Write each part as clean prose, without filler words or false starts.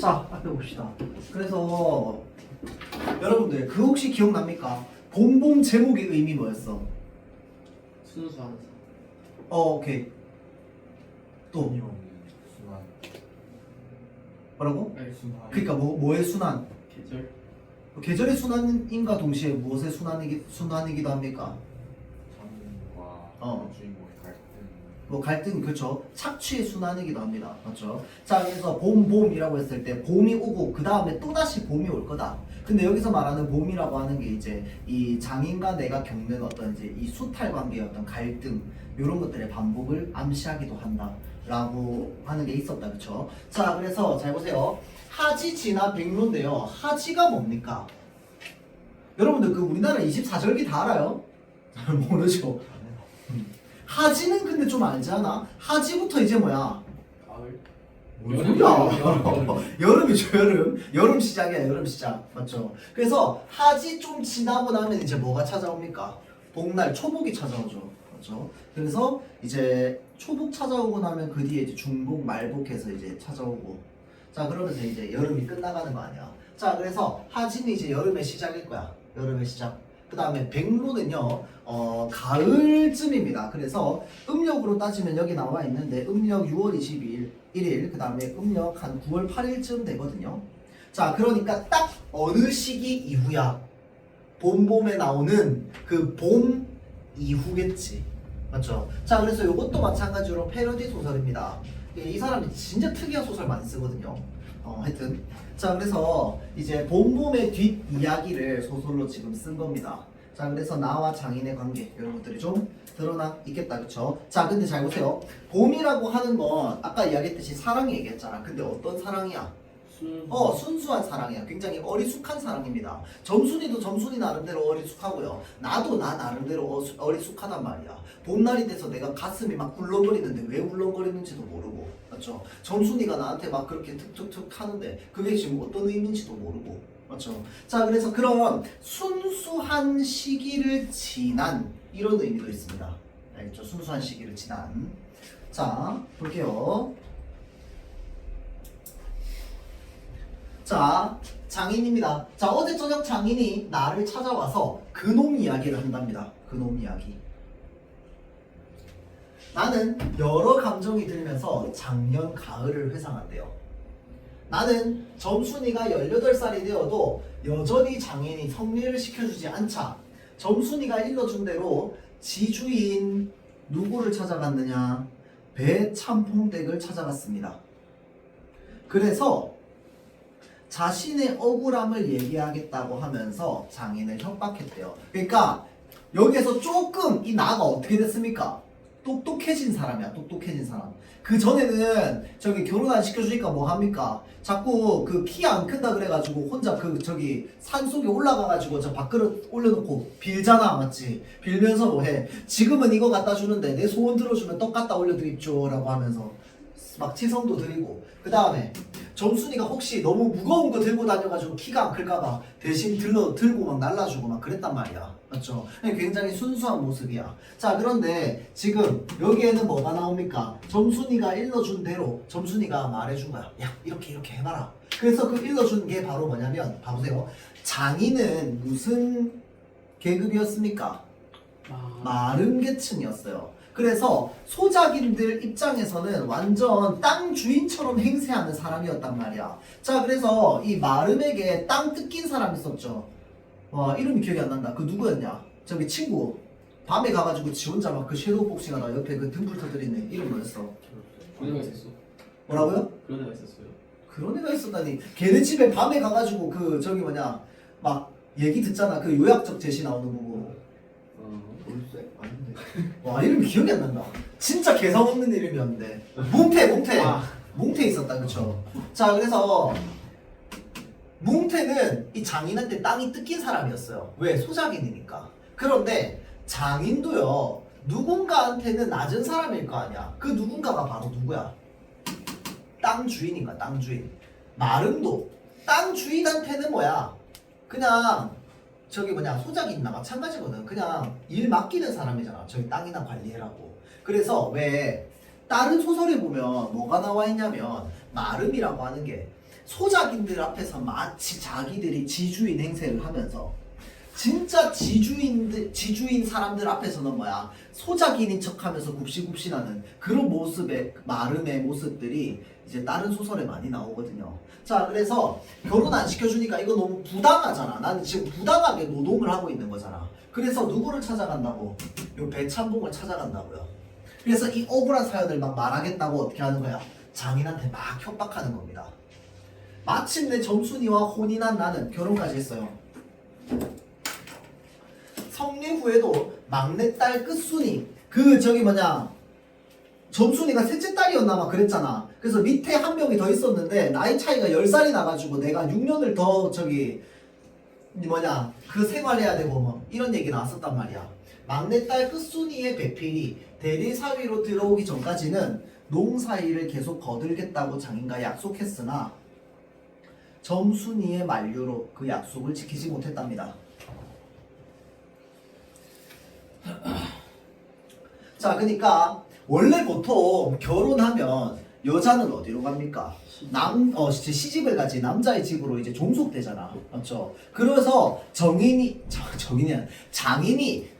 자, 앞에 봅시다. 그래서 여러분들 그 혹시 기억납니까? 본봉 제목의 의미 뭐였어? 순수한 오케이. 또 순환. 뭐라고? 순환. 그러니까 뭐의 순환? 계절 계절의 순환인가 동시에 무엇의 순환이기도 합니까? 장인과 주인공의 갈등. 뭐 갈등 그렇죠. 착취의 순환이기도 합니다. 맞죠? 자 그래서 봄이라고 했을 때 봄이 오고 그 다음에 또 다시 봄이 올 거다. 근데 여기서 말하는 봄이라고 하는 게 이제 이 장인과 내가 겪는 어떤 이제 이 수탈 관계의 어떤 갈등 이런 것들의 반복을 암시하기도 한다라고 하는 게 있었다, 그렇죠? 자 그래서 잘 보세요. 하지 지나 백로인데요. 하지가 뭡니까? 여러분들 그 우리나라 24절기 다 알아요? 잘 모르죠? 하지는 근데 좀 알지 않아? 하지부터 이제 뭐야? 가을 뭔 여름, 소리야? 여름이죠, 여름. 여름 시작이야, 여름 시작. 맞죠? 그래서 하지 좀 지나고 나면 이제 뭐가 찾아옵니까? 복날, 초복이 찾아오죠. 맞죠? 그래서 이제 초복 찾아오고 나면 그 뒤에 이제 중복, 말복해서 이제 찾아오고. 자, 그러면서 이제 여름이 끝나가는 거 아니야. 자, 그래서 하지는 이제 여름의 시작일 거야. 여름의 시작. 그 다음에 백로는요, 가을쯤입니다. 그래서 음력으로 따지면 여기 나와 있는데 음력 6월 22일, 1일, 그 다음에 음력 한 9월 8일쯤 되거든요. 자, 그러니까 딱 어느 시기 이후야? 봄에 나오는 그 봄 이후겠지. 맞죠? 자, 그래서 이것도 마찬가지로 패러디 소설입니다. 이 사람이 진짜 특이한 소설 많이 쓰거든요. 하여튼 자 그래서 이제 봄의 뒷 이야기를 소설로 지금 쓴 겁니다. 자 그래서 나와 장인의 관계 이런 것들이 좀 드러나 있겠다, 그쵸? 자 근데 잘 보세요. 봄이라고 하는 건 아까 이야기했듯이 사랑이 얘기했잖아. 근데 어떤 사랑이야? 순수한 사랑이야. 굉장히 어리숙한 사랑입니다. 점순이도 점순이 나름대로 어리숙하고요. 나도 나 나름대로 어리숙하단 말이야. 봄날이 돼서 내가 가슴이 막 울렁거리는데 왜 울렁거리는지도 모르고, 맞죠? 점순이가 나한테 막 그렇게 툭툭툭 하는데 그게 지금 어떤 의미인지도 모르고, 맞죠? 자 그래서 그런 순수한 시기를 지난 이런 의미도 있습니다. 알겠죠? 순수한 시기를 지난. 자 볼게요. 자, 장인입니다. 자, 어제 저녁 장인이 나를 찾아와서 그놈 이야기를 한답니다. 그놈 이야기. 나는 여러 감정이 들면서 작년 가을을 회상한대요. 나는 점순이가 18살이 되어도 여전히 장인이 성례를 시켜주지 않자 점순이가 일러준 대로 지주인 누구를 찾아갔느냐? 배참퐁댁을 찾아갔습니다. 그래서 자신의 억울함을 얘기하겠다고 하면서 장인을 협박했대요. 그러니까 여기에서 조금 이 나가 어떻게 됐습니까? 똑똑해진 사람이야. 똑똑해진 사람. 그 전에는 저기 결혼 안 시켜주니까 뭐 합니까? 자꾸 그 키 안 큰다 그래가지고 혼자 그 저기 산 속에 올라가가지고 저 밥그릇 올려놓고 빌잖아, 맞지? 빌면서 뭐 해? 지금은 이거 갖다 주는데 내 소원 들어주면 떡 갖다 올려드립죠 라고 하면서 막 치성도 드리고. 그 다음에 점순이가 혹시 너무 무거운 거 들고 다녀가지고 키가 안 클까봐 대신 들고 막 날라주고 막 그랬단 말이야. 맞죠? 굉장히 순수한 모습이야. 자 그런데 지금 여기에는 뭐가 나옵니까? 점순이가 일러준 대로 점순이가 말해준 거야. 야 이렇게 해봐라. 그래서 그 일러준 게 바로 뭐냐면 봐보세요. 장인은 무슨 계급이었습니까? 마른 계층이었어요. 그래서 소작인들 입장에서는 완전 땅 주인처럼 행세하는 사람이었단 말이야. 자 그래서 이 마름에게 땅 뜯긴 사람 있었죠. 와 이름이 기억이 안 난다. 그 누구였냐? 저기 친구 밤에 가가지고 지 혼자 막 그 섀도우 복싱 하다 옆에 그 등불 터뜨리네. 이름 뭐였어? 그런 애가 있었어? 뭐라고요? 그런 애가 있었어요? 그런 애가 있었다니. 걔네 집에 밤에 가가지고 그 저기 뭐냐 막 얘기 듣잖아. 그 요약적 제시 나오는 부분. 몰세? 아닌데. 와 이름이 기억이 안 난다. 진짜 개성 없는 이름이었는데. 뭉태. 아. 뭉태 있었다, 그쵸? 자 그래서 뭉태는 이 장인한테 땅이 뜯긴 사람이었어요. 왜? 소작인이니까. 그런데 장인도요 누군가한테는 낮은 사람일 거 아니야. 그 누군가가 바로 누구야? 땅 주인인가? 땅 주인. 마름도 땅 주인한테는 뭐야? 그냥 저기 뭐냐 소작이나 마찬가지거든. 그냥 일 맡기는 사람이잖아. 저기 땅이나 관리해라고. 그래서 왜 다른 소설에 보면 뭐가 나와 있냐면 마름이라고 하는 게 소작인들 앞에서 마치 자기들이 지주인 행세를 하면서 진짜 지주인 사람들 앞에서는 뭐야 소작인인 척하면서 굽신굽신하는 그런 모습의 마름의 모습들이 이제 다른 소설에 많이 나오거든요. 자, 그래서 결혼 안 시켜주니까 이거 너무 부당하잖아. 나는 지금 부당하게 노동을 하고 있는 거잖아. 그래서 누구를 찾아간다고? 요 배참봉을 찾아간다고요. 그래서 이 억울한 사연을 막 말하겠다고 어떻게 하는 거야? 장인한테 막 협박하는 겁니다. 마침내 점순이와 혼인한 나는 결혼까지 했어요. 성리 후에도 막내딸 끝순이 점순이가 셋째 딸이었나 막 그랬잖아. 그래서 밑에 한 명이 더 있었는데 나이 차이가 10살이 나가지고 내가 6년을 더 그 생활해야 되고 뭐 이런 얘기 나왔었단 말이야. 막내딸 끝순이의 배필이 대리사위로 들어오기 전까지는 농사일을 계속 거들겠다고 장인과 약속했으나 점순이의 만류로 그 약속을 지키지 못했답니다. 자, 그러니까 원래 보통 결혼하면 여자는 어디로 갑니까? 시집을 가지 남자의 집으로 이제 종속되잖아, 맞죠? 그래서 장인이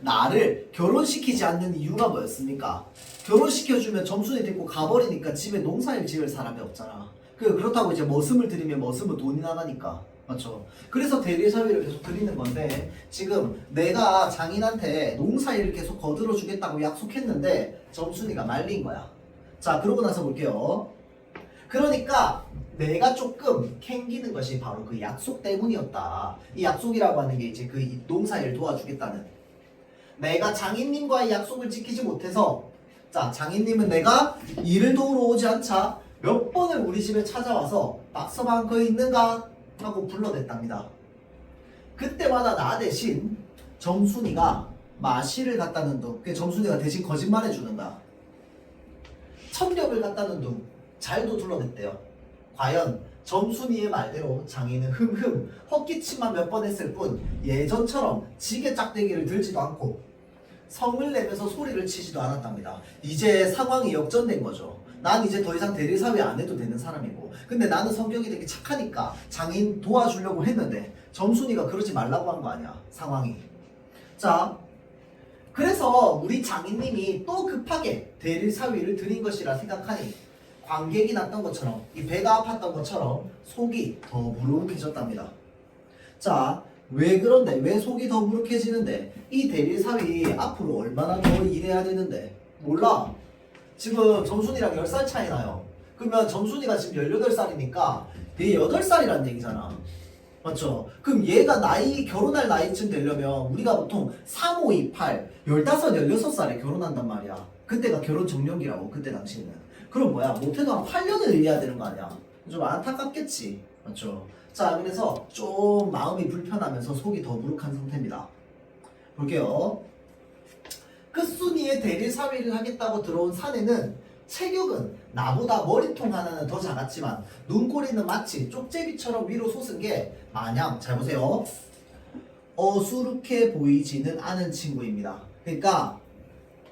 나를 결혼시키지 않는 이유가 뭐였습니까? 결혼시켜주면 점순이 데리고 가버리니까 집에 농사일 지을 사람이 없잖아. 그렇다고 이제 머슴을 들이면 머슴은 돈이 나가니까, 맞죠? 그래서 대리사위를 계속 드리는 건데 지금 내가 장인한테 농사일을 계속 거들어 주겠다고 약속했는데 점순이가 말린 거야. 자, 그러고 나서 볼게요. 그러니까 내가 조금 캥기는 것이 바로 그 약속 때문이었다. 이 약속이라고 하는 게 이제 그 농사일 도와주겠다는. 내가 장인님과의 약속을 지키지 못해서 자, 장인님은 내가 일을 도우러 오지 않자 몇 번을 우리 집에 찾아와서 박서방 거기 있는가? 하고 불러댔답니다. 그때마다 나 대신 점순이가 마시를 갖다는 둥, 점순이가 대신 거짓말해 주는 거야. 첩력을 갖다는 둥, 잘도 둘러댔대요. 과연 점순이의 말대로 장인은 흠흠 헛기침만 몇 번 했을 뿐 예전처럼 지게 짝대기를 들지도 않고 성을 내면서 소리를 치지도 않았답니다. 이제 상황이 역전된 거죠. 난 이제 더 이상 대리사위 안 해도 되는 사람이고, 근데 나는 성격이 되게 착하니까 장인 도와주려고 했는데 점순이가 그러지 말라고 한 거 아니야, 상황이. 자, 그래서 우리 장인님이 또 급하게 대리사위를 드린 것이라 생각하니 관객이 났던 것처럼, 이 배가 아팠던 것처럼 속이 더 무르익해졌답니다. 자, 왜 그런데? 왜 속이 더 무르익해지는데? 이 대리사위 앞으로 얼마나 더 일해야 되는데? 몰라. 지금 점순이랑 10살 차이 나요. 그러면 점순이가 지금 18살이니까 얘 8살이란 얘기잖아. 맞죠? 그럼 얘가 결혼할 나이쯤 되려면 우리가 보통 3, 5, 2, 8, 15, 16살에 결혼한단 말이야. 그때가 결혼 정년기라고, 그때 당시에는. 그럼 뭐야? 못해도 한 8년을 일해야 되는 거 아니야? 좀 안타깝겠지. 맞죠? 자, 그래서 좀 마음이 불편하면서 속이 더 무룩한 상태입니다. 볼게요. 끝순이의 대리사위를 하겠다고 들어온 사내는 체격은 나보다 머리통 하나는 더 작았지만 눈꼬리는 마치 쪽제비처럼 위로 솟은 게 마냥, 잘 보세요, 어수룩해 보이지는 않은 친구입니다. 그러니까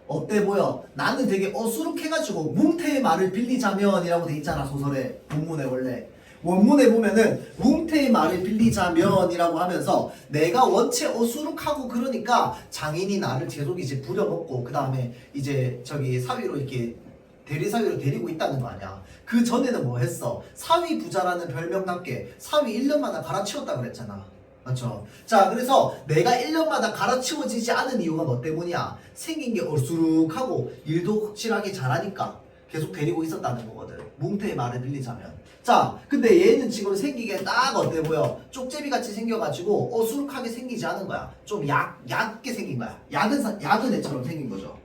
어때 보여? 나는 되게 어수룩해가지고 뭉태의 말을 빌리자면이라고 돼 있잖아, 소설에. 본문에 원래 원문에 보면은 뭉태의 말을 빌리자면이라고 하면서 내가 원체 어수룩하고 그러니까 장인이 나를 계속 이제 부려먹고 그 다음에 이제 사위로 이렇게 대리사위로 데리고 있다는 거 아니야. 그 전에는 뭐 했어? 사위 부자라는 별명답게 사위 1년마다 갈아치웠다 그랬잖아. 맞죠? 자, 그래서 내가 1년마다 갈아치워지지 않은 이유가 뭐 때문이야? 생긴 게 어수룩하고 일도 확실하게 잘하니까 계속 데리고 있었다는 거거든. 뭉태의 말을 빌리자면. 자, 근데 얘는 지금 생기게 딱 어때 보여? 쪽제비같이 생겨가지고 어수룩하게 생기지 않은 거야. 좀 얕게 생긴 거야. 얕은 애처럼 생긴 거죠.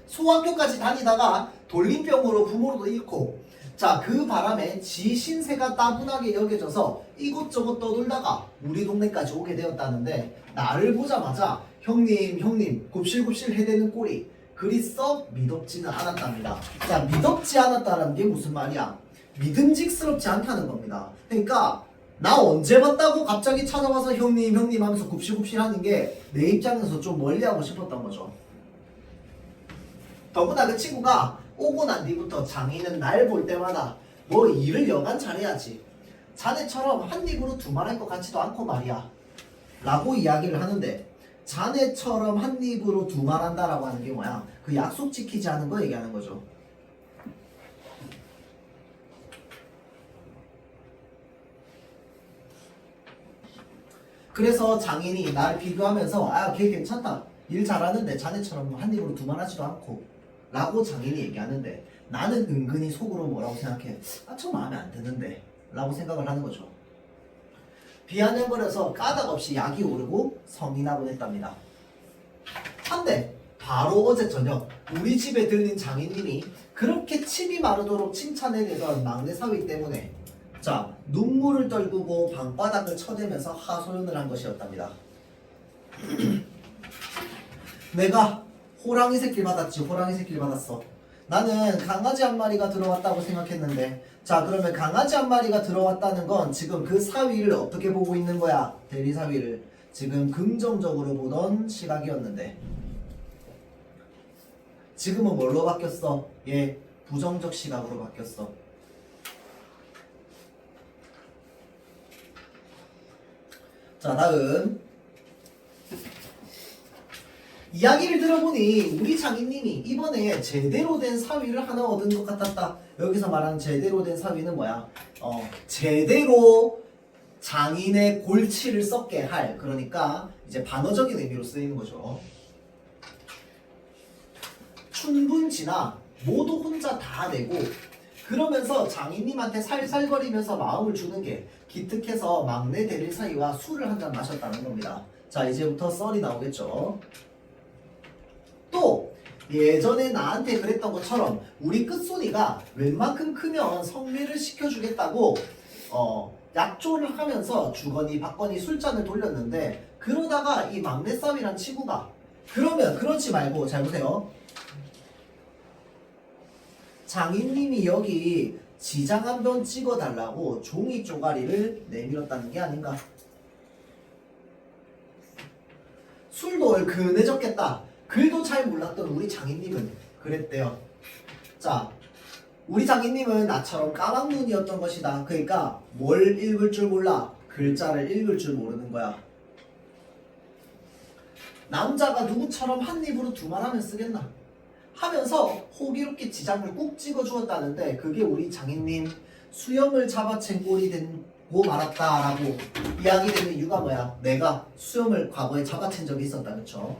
소학교까지 다니다가 돌림병으로 부모도 잃고, 자, 그 바람에 지 신세가 따분하게 여겨져서 이곳저곳 떠돌다가 우리 동네까지 오게 되었다는데, 나를 보자마자 형님 굽실굽실 해대는 꼴이 그리 썩 믿업지는 않았답니다. 자, 믿업지 않았다는 게 무슨 말이야? 믿음직스럽지 않다는 겁니다. 그러니까 나 언제 봤다고 갑자기 찾아와서 형님 하면서 굽실굽실 하는 게 내 입장에서 좀 멀리하고 싶었던 거죠. 더구나 그 친구가 오고 난 뒤부터 장인은 날 볼 때마다 뭐 일을 여간 잘해야지. 자네처럼 한 입으로 두말할 것 같지도 않고 말이야. 라고 이야기를 하는데 자네처럼 한 입으로 두말한다라고 하는 게 뭐야? 그 약속 지키지 않은 거 얘기하는 거죠. 그래서 장인이 나를 비교하면서 아, 걔 괜찮다. 일 잘하는데 자네처럼 한 입으로 두말하지도 않고 라고 장인이 얘기하는데 나는 은근히 속으로 뭐라고 생각해? 아, 저 마음에 안 드는데 라고 생각을 하는 거죠. 비아냥거려서 까닭없이 약이 오르고 성이 나곤 했답니다. 한데 바로 어제 저녁 우리 집에 들린 장인님이 그렇게 침이 마르도록 칭찬해내던 막내 사위 때문에 자 눈물을 떨구고 방바닥을 쳐대면서 하소연을 한 것이었답니다. 내가 호랑이 새끼를 받았지. 호랑이 새끼를 받았어. 나는 강아지 한 마리가 들어왔다고 생각했는데 자 그러면 강아지 한 마리가 들어왔다는 건 지금 그 사위를 어떻게 보고 있는 거야? 대리 사위를 지금 긍정적으로 보던 시각이었는데 지금은 뭘로 바뀌었어? 예, 부정적 시각으로 바뀌었어. 자 다음 이야기를 들어보니 우리 장인님이 이번에 제대로 된 사위를 하나 얻은 것 같았다. 여기서 말하는 제대로 된 사위는 뭐야? 제대로 장인의 골치를 썩게 할, 그러니까 이제 반어적인 의미로 쓰이는 거죠. 춘분지나 모두 혼자 다 내고 그러면서 장인님한테 살살거리면서 마음을 주는 게 기특해서 막내 대릴 사이와 술을 한 잔 마셨다는 겁니다. 자 이제부터 썰이 나오겠죠. 또 예전에 나한테 그랬던 것처럼 우리 끝손이가 웬만큼 크면 성례를 시켜주겠다고 약조를 하면서 주거니 받거니 술잔을 돌렸는데 그러다가 이 막내 쌈이란 친구가 그러면 그렇지 말고 잘 보세요. 장인님이 여기 지장 한 번 찍어달라고 종이 쪼가리를 내밀었다는 게 아닌가. 술도 얼큰해졌겠다. 글도 잘 몰랐던 우리 장인님은 그랬대요. 자, 우리 장인님은 나처럼 까막눈이었던 것이다. 그러니까 뭘 읽을 줄 몰라. 글자를 읽을 줄 모르는 거야. 남자가 누구처럼 한 입으로 두말하면 쓰겠나 하면서 호기롭게 지장을 꾹 찍어주었다는데 그게 우리 장인님 수염을 잡아챈 꼴이 되고 말았다라고 이야기되는 이유가 뭐야? 내가 수염을 과거에 잡아챈 적이 있었다. 그쵸?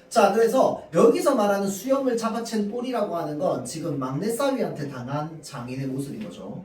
자 그래서 여기서 말하는 수염을 잡아챈 꼴이라고 하는 건 지금 막내 사위한테 당한 장인의 모습인 거죠.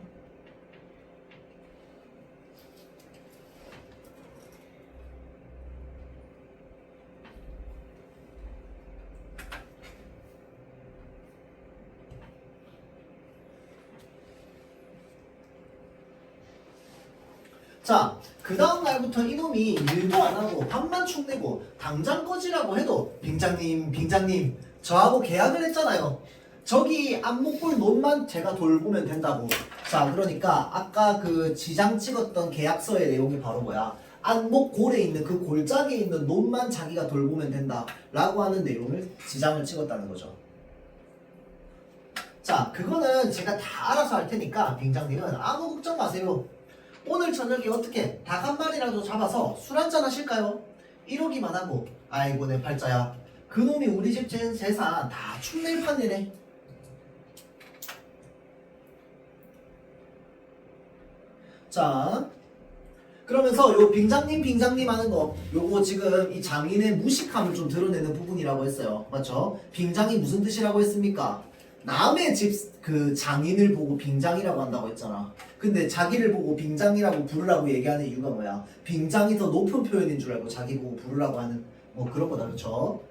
자, 그 다음 날부터 이놈이 일도 안 하고 밥만 축 내고 당장 꺼지라고 해도 빙장님 저하고 계약을 했잖아요. 저기 안목골 논만 제가 돌보면 된다고. 자 그러니까 아까 그 지장 찍었던 계약서의 내용이 바로 뭐야? 안목골에 있는 그 골짜기에 있는 논만 자기가 돌보면 된다 라고 하는 내용을 지장을 찍었다는 거죠. 자 그거는 제가 다 알아서 할 테니까 빙장님은 아무 걱정 마세요. 오늘 저녁에 어떻게 닭 한 마리라도 잡아서 술 한잔 하실까요? 이러기만 하고 아이고 내 팔자야 그놈이 우리 집 재산 다 축낼 판이네. 자 그러면서 요 빙장님 하는 거 요거 지금 이 장인의 무식함을 좀 드러내는 부분이라고 했어요. 맞죠? 빙장이 무슨 뜻이라고 했습니까? 남의 집 그 장인을 보고 빙장이라고 한다고 했잖아. 근데 자기를 보고 빙장이라고 부르라고 얘기하는 이유가 뭐야? 빙장이 더 높은 표현인 줄 알고 자기 보고 부르라고 하는 뭐 그런 거다. 그렇죠?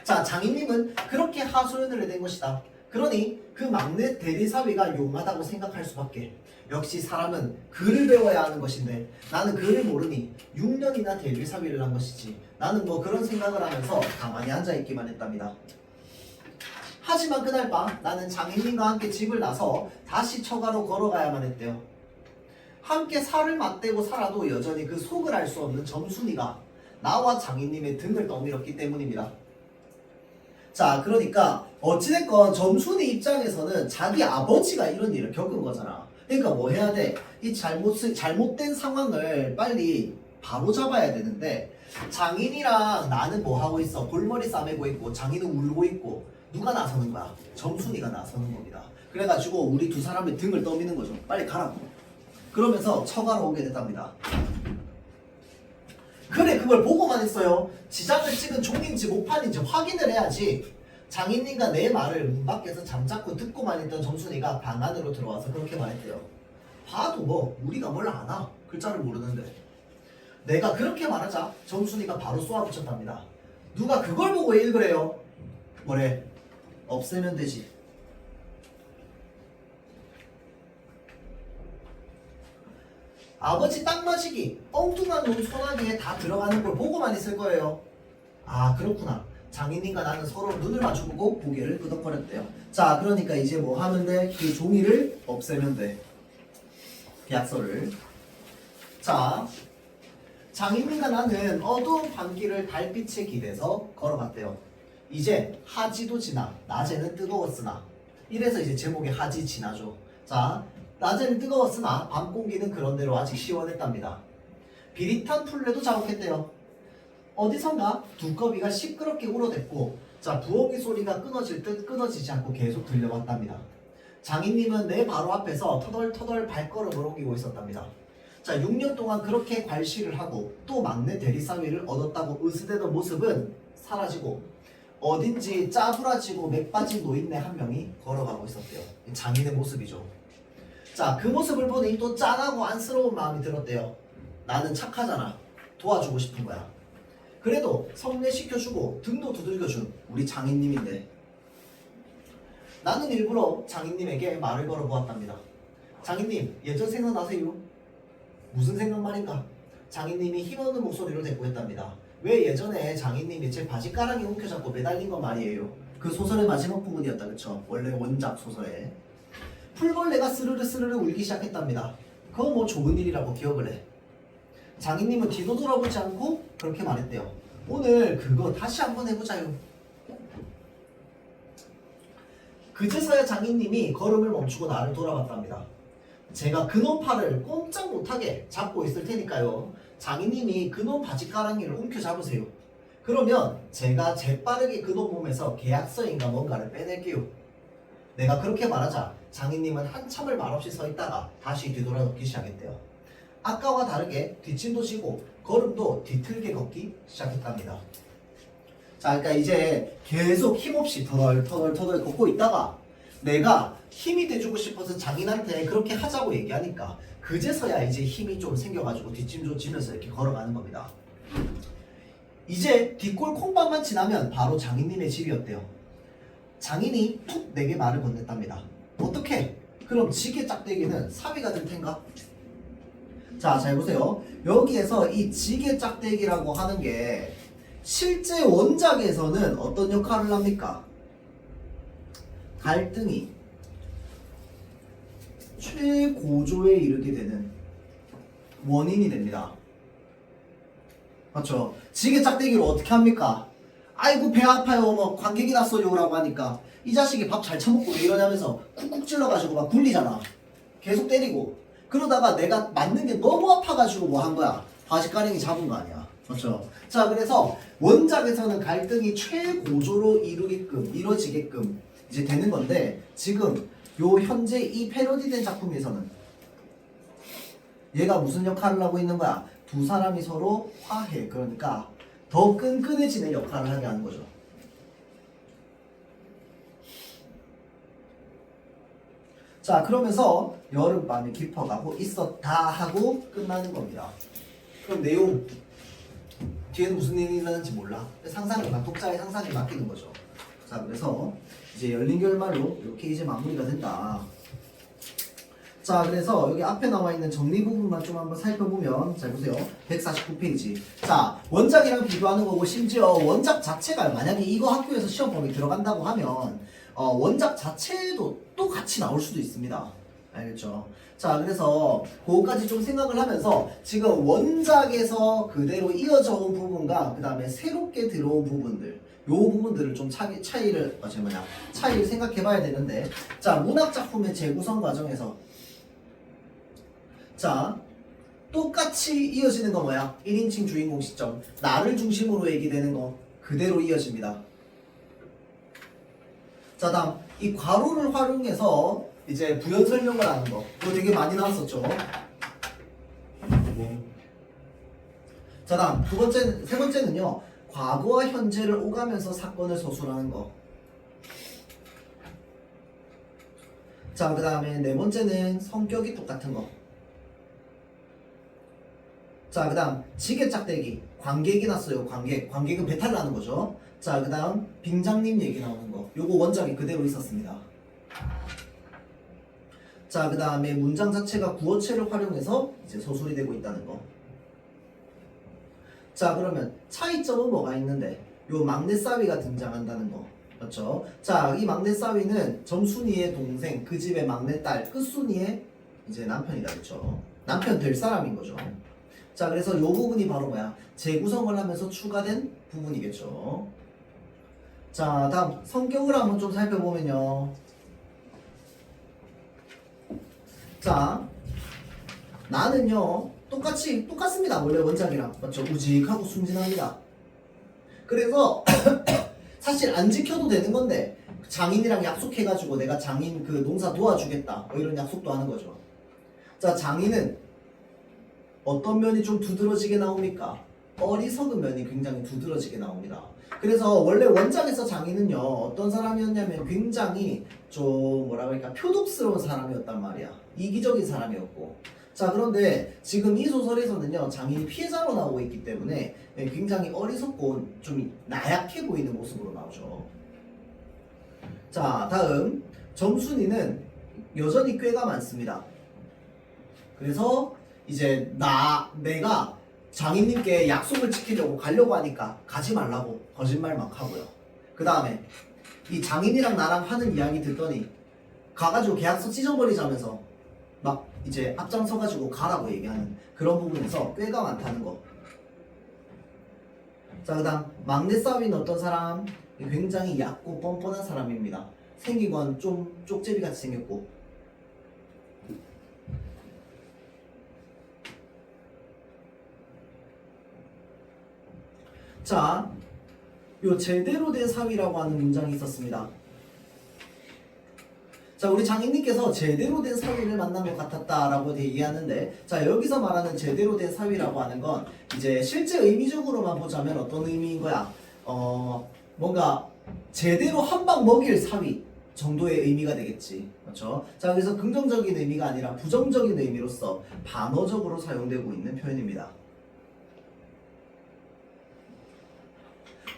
자 장인님은 그렇게 하소연을 해댄 것이다. 그러니 그 막내 대리사위가 용하다고 생각할 수밖에. 역시 사람은 글을 배워야 하는 것인데 나는 글을 모르니 6년이나 대리사위를 한 것이지. 나는 뭐 그런 생각을 하면서 가만히 앉아있기만 했답니다. 하지만 그날 밤 나는 장인님과 함께 집을 나서 다시 처가로 걸어가야만 했대요. 함께 살을 맞대고 살아도 여전히 그 속을 알 수 없는 점순이가 나와 장인님의 등을 떠밀었기 때문입니다. 자, 그러니까 어찌됐건 점순이 입장에서는 자기 아버지가 이런 일을 겪은 거잖아. 그러니까 뭐 해야 돼? 이 잘못된 상황을 빨리 바로 잡아야 되는데 장인이랑 나는 뭐 하고 있어? 골머리 싸매고 있고 장인은 울고 있고 누가 나서는 거야? 점순이가 나서는 겁니다. 그래가지고 우리 두 사람의 등을 떠미는 거죠. 빨리 가라고. 그러면서 처가로 오게 됐답니다. 그래, 그걸 보고만 했어요. 지장을 찍은 종인지 목판인지 확인을 해야지. 장인님과 내 말을 문 밖에서 잠자코 듣고만 있던 점순이가 방 안으로 들어와서 그렇게 말했대요. 봐도 뭐 우리가 뭘 아나? 글자를 모르는데. 내가 그렇게 말하자 점순이가 바로 쏘아붙였답니다. 누가 그걸 보고 읽으래요? 뭐래? 없애면 되지. 아버지 딱 마시기 엉뚱한 놈 소나기에 다 들어가는 걸 보고만 있을 거예요. 아, 그렇구나. 장인님과 나는 서로 눈을 마주보고 고개를 끄덕거렸대요. 자, 그러니까 이제 뭐 하면 돼? 그 종이를 없애면 돼. 계약서를. 자, 장인님과 나는 어두운 밤길을 달빛에 기대서 걸어갔대요. 이제 하지도 지나 낮에는 뜨거웠으나, 이래서 이제 제목이 하지 지나죠. 자, 낮에는 뜨거웠으나 밤 공기는 그런대로 아직 시원했답니다. 비릿한 풀레도 자욱했대요. 어디선가 두꺼비가 시끄럽게 울어댔고, 자, 부엉이 소리가 끊어질 듯 끊어지지 않고 계속 들려왔답니다. 장인님은 내 바로 앞에서 터덜터덜 발걸음을 옮기고 있었답니다. 자, 6년 동안 그렇게 괄시를 하고 또 막내 대리사위를 얻었다고 으스대던 모습은 사라지고 어딘지 짜부라지고 맥 빠진 노인네 한 명이 걸어가고 있었대요. 장인의 모습이죠. 자, 그 모습을 보니 또 짠하고 안쓰러운 마음이 들었대요. 나는 착하잖아. 도와주고 싶은 거야. 그래도 성례시켜주고 등도 두들겨준 우리 장인님인데 나는 일부러 장인님에게 말을 걸어보았답니다. 장인님, 예전 생각나세요? 무슨 생각 말인가? 장인님이 힘없는 목소리로 대꾸했답니다. 왜 예전에 장인님이 제 바지가랑이 움켜잡고 매달린 건 말이에요. 그 소설의 마지막 부분이었다, 그쵸? 원래 원작 소설에. 풀벌레가 스르르 스르르 울기 시작했답니다. 그거 뭐 좋은 일이라고 기억을 해. 장인님은 뒤도 돌아보지 않고 그렇게 말했대요. 오늘 그거 다시 한번 해보자요. 그제서야 장인님이 걸음을 멈추고 나를 돌아봤답니다. 제가 그놈 팔을 꼼짝 못하게 잡고 있을 테니까요. 장인님이 그놈 바지가랑이를 움켜잡으세요. 그러면 제가 재빠르게 그놈 몸에서 계약서인가 뭔가를 빼낼게요. 내가 그렇게 말하자 장인님은 한참을 말없이 서 있다가 다시 뒤돌아눕기 시작했대요. 아까와 다르게 뒷짐도 지고 걸음도 뒤틀게 걷기 시작했답니다. 자, 그러니까 이제 계속 힘없이 터덜터덜 걷고 있다가 내가 힘이 돼주고 싶어서 장인한테 그렇게 하자고 얘기하니까 그제서야 이제 힘이 좀 생겨가지고 뒷짐도 지면서 이렇게 걸어가는 겁니다. 이제 뒷골 콩밥만 지나면 바로 장인님의 집이었대요. 장인이 툭 내게 말을 건넸답니다. 어떻게? 그럼 지게 짝대기는 사비가 될 텐가? 자, 잘 보세요. 여기에서 이 지게 짝대기라고 하는 게 실제 원작에서는 어떤 역할을 합니까? 갈등이 최고조에 이르게 되는 원인이 됩니다. 맞죠? 지게 짝대기로 어떻게 합니까? 아이고 배 아파요, 뭐 관객이 났어요 라고 하니까 이 자식이 밥 잘 처먹고 왜 이러냐면서 쿡쿡 찔러가지고 막 굴리잖아. 계속 때리고 그러다가 내가 맞는 게 너무 아파가지고 뭐 한 거야? 바지가랑이 잡은 거 아니야. 그렇죠? 자, 그래서 원작에서는 갈등이 최고조로 이루어지게끔 이제 되는 건데 지금 요 현재 이 패러디된 작품에서는 얘가 무슨 역할을 하고 있는 거야? 두 사람이 서로 화해, 그러니까 더 끈끈해지는 역할을 하게 하는 거죠. 자, 그러면서 여름밤이 깊어가고 있었다 하고 끝나는 겁니다. 그럼 내용 뒤에는 무슨 일이 일어나는지 몰라. 상상력만 독자의 상상에 맡기는 거죠. 자, 그래서 이제 열린 결말로 이렇게 이제 마무리가 된다. 자, 그래서 여기 앞에 나와 있는 정리 부분만 좀 한번 살펴보면 잘 보세요. 149페이지. 자, 원작이랑 비교하는 거고 심지어 원작 자체가 만약에 이거 학교에서 시험 범위 들어간다고 하면 원작 자체도 또 같이 나올 수도 있습니다. 알겠죠? 자, 그래서 그거까지 좀 생각을 하면서 지금 원작에서 그대로 이어져 온 부분과 그 다음에 새롭게 들어온 부분들 부분들을 좀 차이를 생각해봐야 되는데, 자, 문학 작품의 재구성 과정에서 자, 똑같이 이어지는 거 뭐야? 1인칭 주인공 시점, 나를 중심으로 얘기되는 거 그대로 이어집니다. 자, 다음 이 괄호를 활용해서 이제 부연 설명을 하는 거, 이거 되게 많이 나왔었죠. 자, 다음 세 번째는요, 과거와 현재를 오가면서 사건을 서술하는 거. 자, 그 다음에 네 번째는 성격이 똑같은 거. 자, 그 다음 지게짝대기, 관객이 났어요. 관객은 배탈 나는 거죠. 자, 그 다음 빙장님 얘기 나오는 거, 요거 원작이 그대로 있었습니다. 자, 그 다음에 문장 자체가 구어체를 활용해서 이제 서술이 되고 있다는 거. 자, 그러면 차이점은 뭐가 있는데, 요 막내 싸위가 등장한다는 거. 그렇죠? 자, 이 막내 싸위는 점순이의 동생, 그 집의 막내딸, 끝순이의 이제 남편이다. 그렇죠? 남편 될 사람인 거죠. 자, 그래서 요 부분이 바로 뭐야? 재구성을 하면서 추가된 부분이겠죠. 자, 다음 성격을 한번 좀 살펴보면요. 자, 나는요 똑같습니다. 원래 원작이랑 맞죠? 우직하고 순진합니다. 그래서 사실 안 지켜도 되는 건데 장인이랑 약속해가지고 내가 장인 그 농사 도와주겠다 뭐 이런 약속도 하는 거죠. 자, 장인은 어떤 면이 좀 두드러지게 나옵니까? 어리석은 면이 굉장히 두드러지게 나옵니다. 그래서 원래 원작에서 장인은요 어떤 사람이었냐면 굉장히 좀 뭐라 그럴까 표독스러운 사람이었단 말이야. 이기적인 사람이었고, 자, 그런데 지금 이 소설에서는요 장인이 피해자로 나오고 있기 때문에 굉장히 어리석고 좀 나약해 보이는 모습으로 나오죠. 자, 다음 점순이는 여전히 꾀가 많습니다. 그래서 이제 내가 장인님께 약속을 지키려고 가려고 하니까 가지 말라고 거짓말 막 하고요. 그 다음에 이 장인이랑 나랑 하는 이야기 듣더니 가가지고 계약서 찢어버리자면서 막 이제 앞장서가지고 가라고 얘기하는 그런 부분에서 꾀가 많다는 거. 자, 그 다음 막내 싸위는 어떤 사람? 굉장히 얕고 뻔뻔한 사람입니다. 생긴 건 좀 쪽제비같이 생겼고, 자, 요 제대로 된 사위라고 하는 문장이 있었습니다. 자, 우리 장인님께서 제대로 된 사위를 만난 것 같았다라고 얘기하는데, 자, 여기서 말하는 제대로 된 사위라고 하는 건 이제 실제 의미적으로만 보자면 어떤 의미인 거야? 뭔가 제대로 한 방 먹일 사위 정도의 의미가 되겠지. 그렇죠? 자, 그래서 긍정적인 의미가 아니라 부정적인 의미로서 반어적으로 사용되고 있는 표현입니다.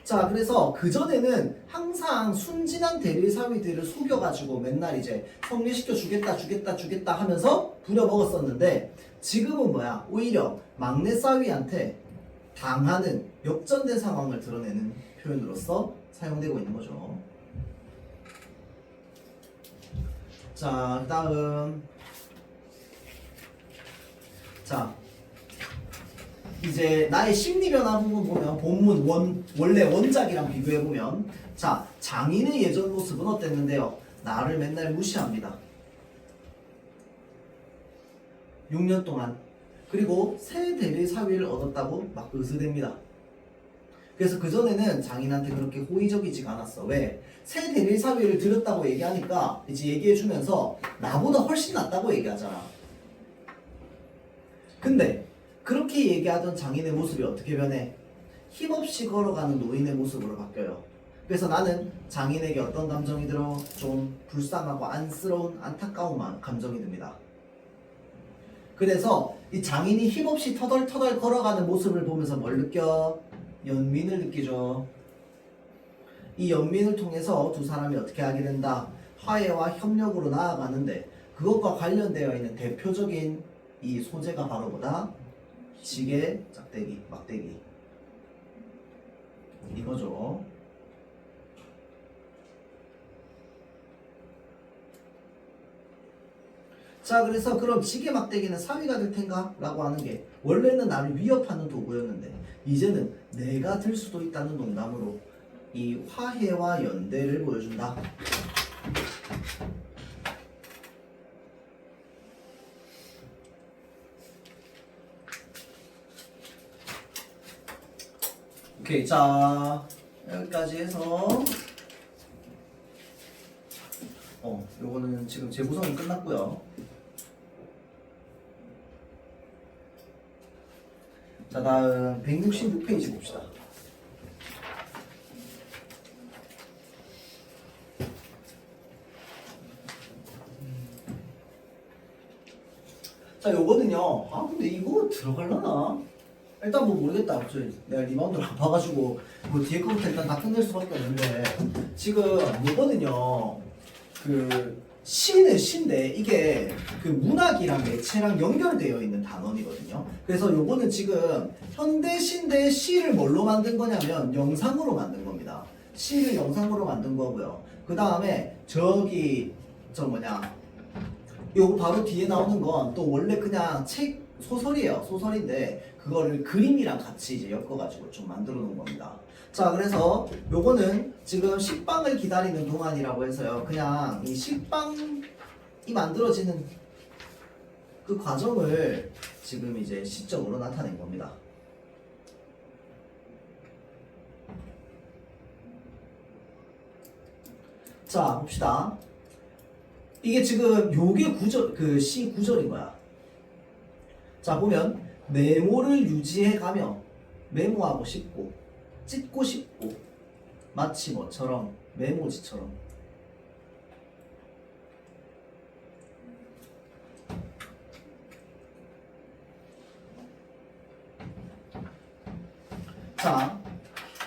자, 그래서 그전에는 항상 순진한 대릴 사위들을 속여가지고 맨날 이제 성례시켜 주겠다 하면서 부려먹었었는데, 지금은 뭐야? 오히려 막내 사위한테 당하는 역전된 상황을 드러내는 표현으로서 사용되고 있는 거죠. 자, 그 다음 자, 이제 나의 심리 변화 부분 보면 본문 원래 원작이랑 비교해보면, 자, 장인의 예전 모습은 어땠는데요? 나를 맨날 무시합니다. 6년 동안. 그리고 새 대리 사위를 얻었다고 막 으스댑니다. 그래서 그전에는 장인한테 그렇게 호의적이지가 않았어. 왜? 새 대리 사위를 들였다고 얘기하니까 이제 얘기해주면서 나보다 훨씬 낫다고 얘기하잖아. 근데 그렇게 얘기하던 장인의 모습이 어떻게 변해? 힘없이 걸어가는 노인의 모습으로 바뀌어요. 그래서 나는 장인에게 어떤 감정이 들어? 좀 불쌍하고 안쓰러운 안타까운 감정이 듭니다. 그래서 이 장인이 힘없이 터덜터덜 걸어가는 모습을 보면서 뭘 느껴? 연민을 느끼죠. 이 연민을 통해서 두 사람이 어떻게 하게 된다? 화해와 협력으로 나아가는데, 그것과 관련되어 있는 대표적인 이 소재가 바로 뭐다? 지게, 짝대기, 막대기, 이거죠. 자, 그래서 그럼 지게 막대기는 사위가 될 텐가? 라고 하는 게, 원래는 나를 위협하는 도구였는데 이제는 내가 될 수도 있다는 농담으로 이 화해와 연대를 보여준다. 오케이, 자 여기까지 해서 요거는 지금 재구성이 끝났고요. 자, 다음 166페이지 봅시다. 자, 요거는요. 아, 근데 이거 들어갈라나? 일단 뭐 모르겠다. 내가 리바운드를 안 봐가지고 뭐 뒤에 거부터 일단 다 끝낼 수밖에 없는데 지금 요거는요. 그 시는 시인데 이게 그 문학이랑 매체랑 연결되어 있는 단원이거든요. 그래서 요거는 지금 현대시인데 시를 뭘로 만든 거냐면 영상으로 만든 겁니다. 시를 영상으로 만든 거고요. 그 다음에 저기 요거 바로 뒤에 나오는 건 또 원래 그냥 책 소설이에요. 소설인데 그거를 그림이랑 같이 이제 엮어가지고 좀 만들어 놓은 겁니다. 자, 그래서 요거는 지금 식빵을 기다리는 동안이라고 해서요. 그냥 이 식빵이 만들어지는 그 과정을 지금 이제 시적으로 나타낸 겁니다. 자, 봅시다. 이게 지금 요게 구절, 그 시 구절인 거야. 자, 보면 메모를 유지해가며 메모하고 싶고 찢고 싶고 마치 뭐처럼 메모지처럼. 자,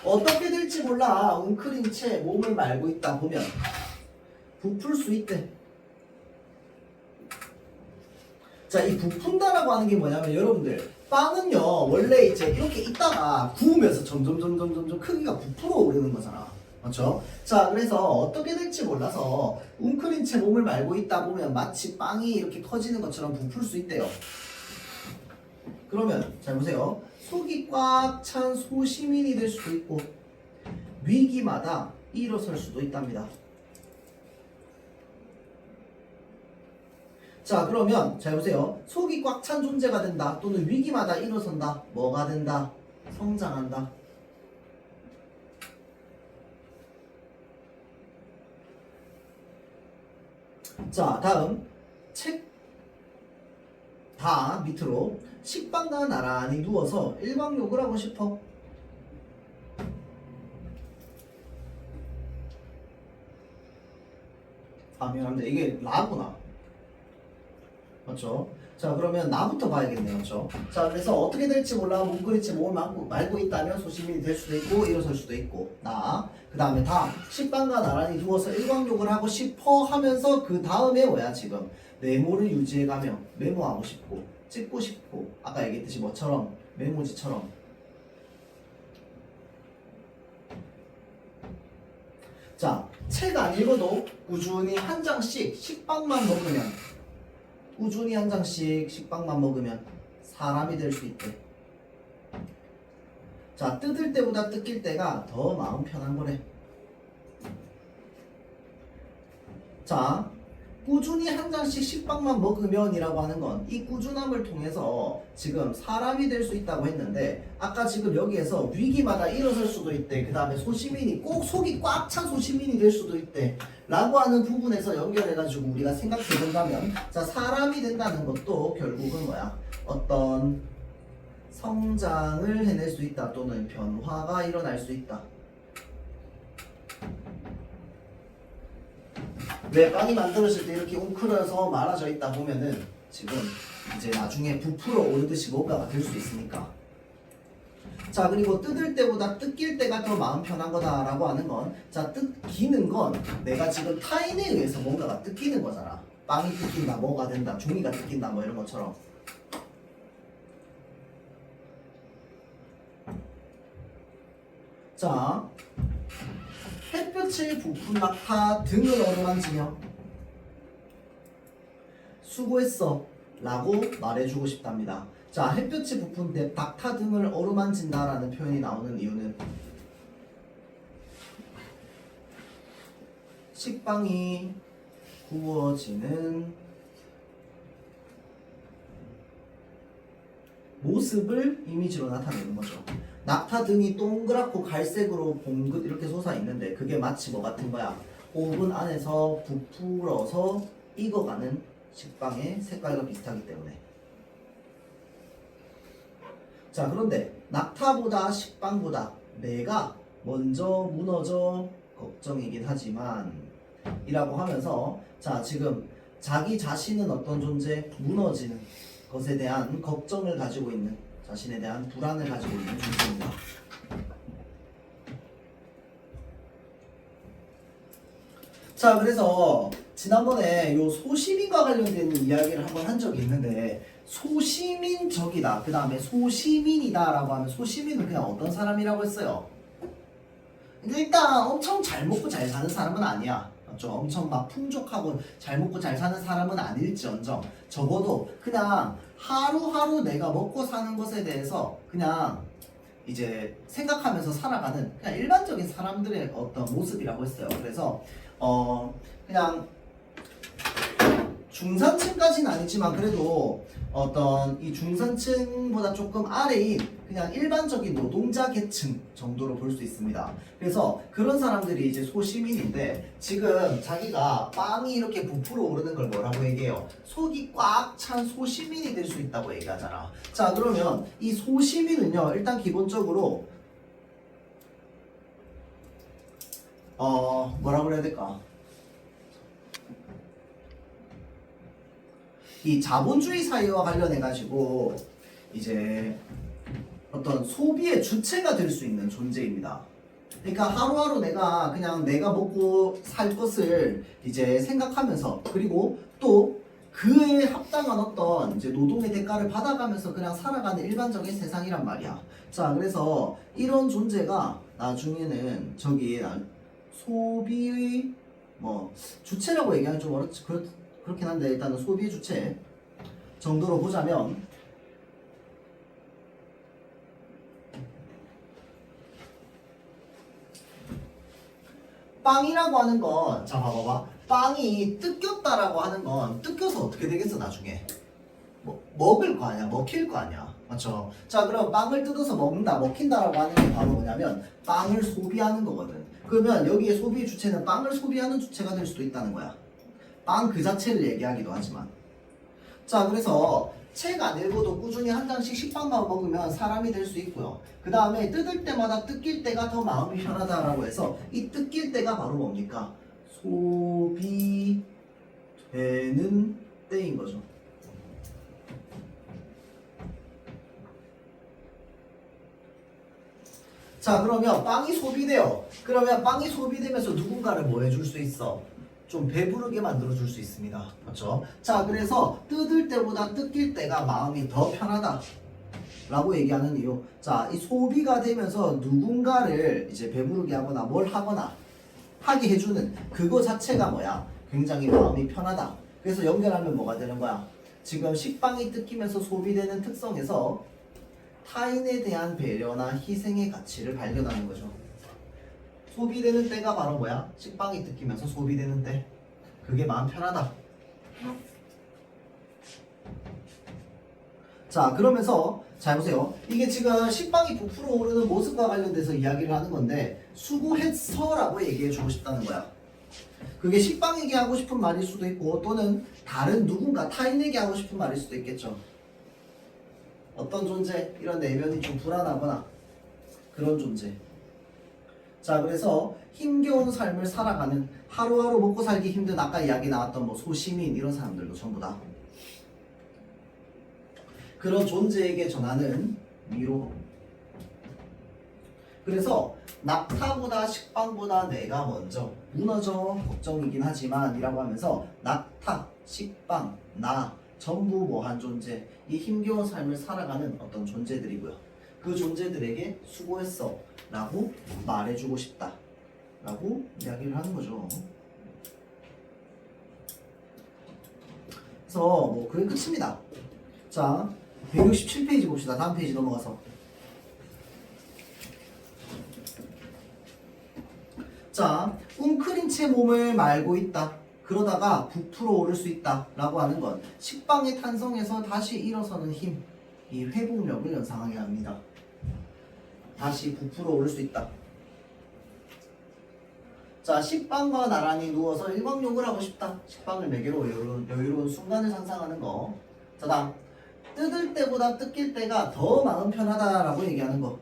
어떻게 될지 몰라 웅크린 채 몸을 말고 있다 보면 부풀 수 있대. 자, 이 부푼다라고 하는 게 뭐냐면 여러분들 빵은요 원래 이제 이렇게 있다가 구우면서 점점 크기가 부풀어 오르는 거잖아. 맞죠? 자, 그래서 어떻게 될지 몰라서 웅크린 채 몸을 말고 있다 보면 마치 빵이 이렇게 커지는 것처럼 부풀 수 있대요. 그러면 잘 보세요. 속이 꽉 찬 소시민이 될 수도 있고 위기마다 일어설 수도 있답니다. 자, 그러면 잘 보세요. 속이 꽉 찬 존재가 된다 또는 위기마다 일어선다. 뭐가 된다? 성장한다. 자, 다음 책 다 밑으로 식빵과 나란히 누워서 일광욕을 하고 싶어. 아, 미안합니다. 이게 라구나. 맞죠? 자, 그러면 나부터 봐야겠네요. 맞죠? 자, 그래서 어떻게 될지 몰라 뭉그리치 몸을 말고 있다면 소시민이 될 수도 있고 일어설 수도 있고 나. 그 다음에 다 식빵과 나란히 누워서 일광욕을 하고 싶어 하면서 그 다음에 뭐야 지금 메모를 유지해가며 메모하고 싶고 찍고 싶고 아까 얘기했듯이 뭐처럼 메모지처럼. 자, 책 안 읽어도 꾸준히 한 장씩 식빵만 먹으면 꾸준히 한 장씩 식빵만 먹으면 사람이 될 수 있대. 자, 뜯을 때보다 뜯길 때가 더 마음 편한 거래. 자, 꾸준히 한 장씩 식빵만 먹으면 이라고 하는 건 이 꾸준함을 통해서 지금 사람이 될 수 있다고 했는데 아까 지금 여기에서 위기마다 일어설 수도 있대. 그 다음에 소시민이 꼭 속이 꽉 찬 소시민이 될 수도 있대 라고 하는 부분에서 연결해가지고 우리가 생각해본다면 자, 사람이 된다는 것도 결국은 뭐야? 어떤 성장을 해낼 수 있다 또는 변화가 일어날 수 있다. 왜 빵이 만들어질 때 이렇게 웅크려서 말아져 있다 보면은 지금 이제 나중에 부풀어 오르듯이 뭔가가 될 수 있으니까. 자, 그리고 뜯을 때보다 뜯길 때가 더 마음 편한 거다라고 하는 건 자, 뜯기는 건 내가 지금 타인에 의해서 뭔가가 뜯기는 거잖아. 빵이 뜯긴다, 뭐가 된다, 종이가 뜯긴다 뭐 이런 것처럼. 자, 햇볕을 부푼 낙타 등을 어루만지며 수고했어 라고 말해주고 싶답니다. 자, 햇볕이 부푼 낙타 등을 어루만진다 라는 표현이 나오는 이유는 식빵이 구워지는 모습을 이미지로 나타내는 거죠. 낙타 등이 동그랗고 갈색으로 봉긋 이렇게 솟아 있는데 그게 마치 뭐 같은 거야? 오븐 안에서 부풀어서 익어가는 식빵의 색깔과 비슷하기 때문에. 자, 그런데 낙타보다 식빵보다 내가 먼저 무너져 걱정이긴 하지만 이라고 하면서 자, 지금 자기 자신은 어떤 존재? 무너지는 것에 대한 걱정을 가지고 있는, 자신에 대한 불안을 가지고 있는 존재입니다. 자, 그래서 지난번에 요 소시민과 관련된 이야기를 한번 한 적이 있는데 소시민적이다, 그 다음에 소시민이다 라고 하면 소시민은 그냥 어떤 사람이라고 했어요? 일단 엄청 잘 먹고 잘 사는 사람은 아니야. 맞죠? 엄청 막 풍족하고 잘 먹고 잘 사는 사람은 아닐지언정 적어도 그냥 하루하루 내가 먹고 사는 것에 대해서 그냥 이제 생각하면서 살아가는 그냥 일반적인 사람들의 어떤 모습이라고 했어요. 그래서 그냥 중산층까지는 아니지만 그래도 어떤 이 중산층보다 조금 아래인 그냥 일반적인 노동자 계층 정도로 볼 수 있습니다. 그래서 그런 사람들이 이제 소시민인데 지금 자기가 빵이 이렇게 부풀어 오르는 걸 뭐라고 얘기해요? 속이 꽉 찬 소시민이 될 수 있다고 얘기하잖아. 자, 그러면 이 소시민은요 일단 기본적으로 뭐라고 그래야 될까? 이 자본주의 사회와 관련해 가지고 이제 어떤 소비의 주체가 될 수 있는 존재입니다. 그러니까 하루하루 내가 그냥 내가 먹고 살 것을 이제 생각하면서 그리고 또 그에 합당한 어떤 이제 노동의 대가를 받아가면서 그냥 살아가는 일반적인 세상이란 말이야. 자, 그래서 이런 존재가 나중에는 저기 소비의 뭐 주체라고 얘기하면 좀 어렵지 그렇긴 한데 일단은 소비의 주체 정도로 보자면 빵이라고 하는 건 자 봐봐봐 빵이 뜯겼다라고 하는 건 뜯겨서 어떻게 되겠어 나중에 뭐 먹을 거 아니야 먹힐 거 아니야 맞죠? 자 그럼 빵을 뜯어서 먹는다 먹힌다라고 하는 게 바로 뭐냐면 빵을 소비하는 거거든. 그러면 여기에 소비 주체는 빵을 소비하는 주체가 될 수도 있다는 거야. 빵 그 자체를 얘기하기도 하지만 자 그래서 책 안 읽어도 꾸준히 한 장씩 식빵만 먹으면 사람이 될 수 있고요. 그 다음에 뜯을 때마다 뜯길 때가 더 마음이 편하다라고 해서 이 뜯길 때가 바로 뭡니까? 소비되는 때인 거죠. 자 그러면 빵이 소비돼요. 그러면 빵이 소비되면서 누군가를 뭐 해줄 수 있어? 좀 배부르게 만들어줄 수 있습니다. 맞죠? 자 그래서 뜯을 때보다 뜯길 때가 마음이 더 편하다 라고 얘기하는 이유. 자 이 소비가 되면서 누군가를 이제 배부르게 하거나 뭘 하거나 하게 해주는 그거 자체가 뭐야? 굉장히 마음이 편하다. 그래서 연결하면 뭐가 되는 거야? 지금 식빵이 뜯기면서 소비되는 특성에서 타인에 대한 배려나 희생의 가치를 발견하는 거죠. 소비되는 때가 바로 뭐야? 식빵이 뜯기면서 소비되는 때. 그게 마음 편하다. 자 그러면서 잘 보세요. 이게 지금 식빵이 부풀어 오르는 모습과 관련돼서 이야기를 하는 건데 수고했어 라고 얘기해 주고 싶다는 거야. 그게 식빵에게 하고 싶은 말일 수도 있고 또는 다른 누군가 타인에게 하고 싶은 말일 수도 있겠죠. 어떤 존재? 이런 내면이 좀 불안하거나 그런 존재. 자 그래서 힘겨운 삶을 살아가는 하루하루 먹고 살기 힘든 아까 이야기 나왔던 뭐 소시민 이런 사람들도 전부 다 그런 존재에게 전하는 위로. 그래서 낙타보다 식빵보다 내가 먼저 무너져 걱정이긴 하지만 이라고 하면서 낙타, 식빵, 나 전부 뭐한 존재 이 힘겨운 삶을 살아가는 어떤 존재들이고요. 그 존재들에게 수고했어 라고 말해주고 싶다 라고 이야기를 하는 거죠. 그래서 뭐 그게 끝입니다. 자 167페이지 봅시다. 다음 페이지 넘어가서 자, 웅크린 채 몸을 말고 있다. 그러다가 부풀어 오를 수 있다 라고 하는 건 식빵의 탄성에서 다시 일어서는 힘, 이 회복력을 연상하게 합니다. 다시 부풀어 오를 수 있다. 자, 식빵과 나란히 누워서 일광욕을 하고 싶다. 식빵을 매개로 여유로운 순간을 상상하는 거. 자, 다음 뜯을 때보다 뜯길 때가 더 마음 편하다라고 얘기하는 거.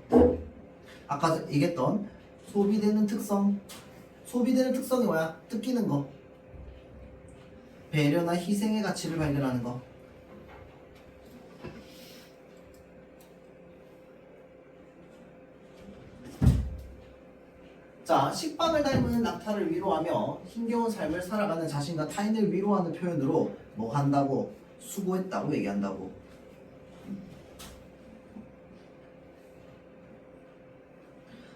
아까 얘기했던 소비되는 특성. 소비되는 특성이 뭐야? 뜯기는 거. 배려나 희생의 가치를 발견하는 거. 자, 식빵을 닮은 낙타를 위로하며 힘겨운 삶을 살아가는 자신과 타인을 위로하는 표현으로 뭐 한다고? 수고했다고 얘기한다고.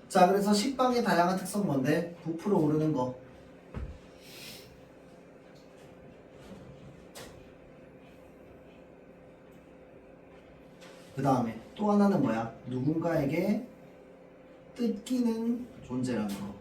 자, 그래서 식빵의 다양한 특성 뭔데? 부풀어 오르는 거. 그 다음에 또 하나는 뭐야? 누군가에게 뜯기는 존재라는 거.